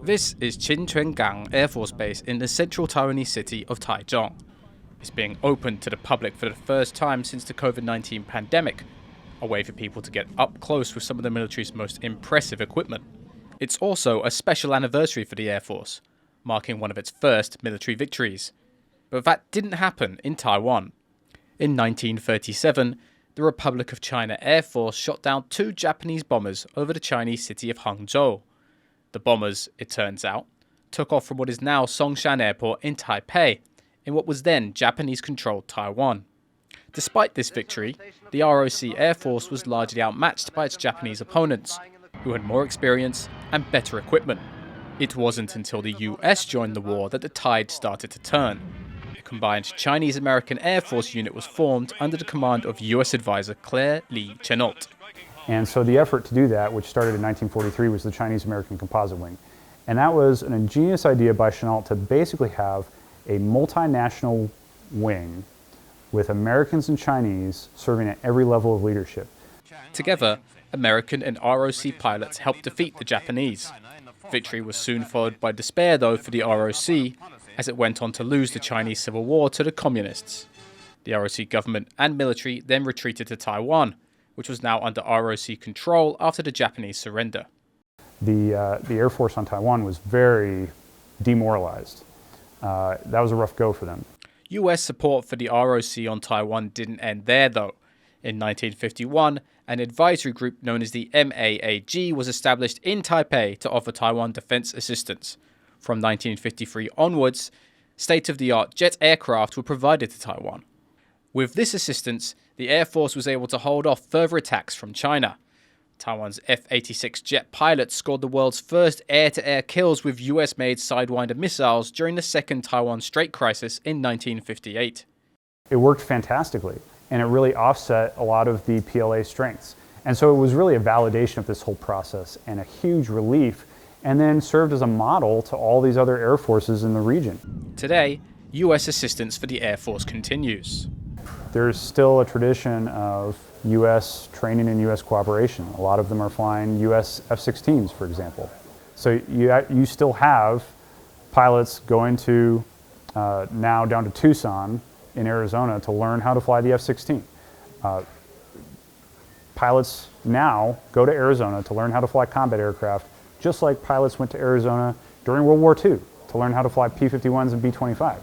This is Qinquangang Air Force Base in the central Taiwanese city of Taichung. It's being opened to the public for the first time since the COVID-19 pandemic, a way for people to get up close with some of the military's most impressive equipment. It's also a special anniversary for the Air Force, marking one of its first military victories. But that didn't happen in Taiwan. In 1937, the Republic of China Air Force shot down 2 Japanese bombers over the Chinese city of Hangzhou. The bombers, it turns out, took off from what is now Songshan Airport in Taipei, in what was then Japanese-controlled Taiwan. Despite this victory, the ROC Air Force was largely outmatched by its Japanese opponents, who had more experience and better equipment. It wasn't until the US joined the war that the tide started to turn. A combined Chinese-American Air Force unit was formed under the command of US advisor Claire Lee Chennault. And so the effort to do that, which started in 1943, was the Chinese-American Composite Wing. And that was an ingenious idea by Chennault to basically have a multinational wing with Americans and Chinese serving at every level of leadership. Together, American and ROC pilots helped defeat the Japanese. Victory was soon followed by despair, though, for the ROC, as it went on to lose the Chinese Civil War to the Communists. The ROC government and military then retreated to Taiwan, which was now under ROC control after the Japanese surrender. The Air Force on Taiwan was very demoralized. That was a rough go for them. US support for the ROC on Taiwan didn't end there, though. In 1951, an advisory group known as the MAAG was established in Taipei to offer Taiwan defense assistance. From 1953 onwards, state-of-the-art jet aircraft were provided to Taiwan. With this assistance, the Air Force was able to hold off further attacks from China. Taiwan's F-86 jet pilots scored the world's first air-to-air kills with US-made Sidewinder missiles during the Second Taiwan Strait Crisis in 1958. It worked fantastically, and it really offset a lot of the PLA strengths. And so it was really a validation of this whole process and a huge relief, and then served as a model to all these other air forces in the region. Today, US assistance for the Air Force continues. There's still a tradition of U.S. training and U.S. cooperation. A lot of them are flying U.S. F-16s, for example. So you still have pilots going to, now down to Tucson in Arizona to learn how to fly the F-16. Pilots now go to Arizona to learn how to fly combat aircraft, just like pilots went to Arizona during World War II to learn how to fly P-51s and B-25s.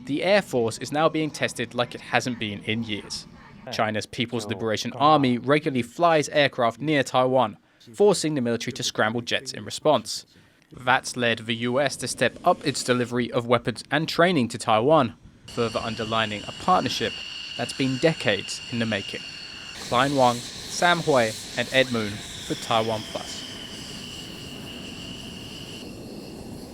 The Air Force is now being tested like it hasn't been in years. China's People's Liberation Army regularly flies aircraft near Taiwan, forcing the military to scramble jets in response. That's led the US to step up its delivery of weapons and training to Taiwan, further underlining a partnership that's been decades in the making. Klein, Wang, Sam Hui, and Ed Moon for TaiwanPlus.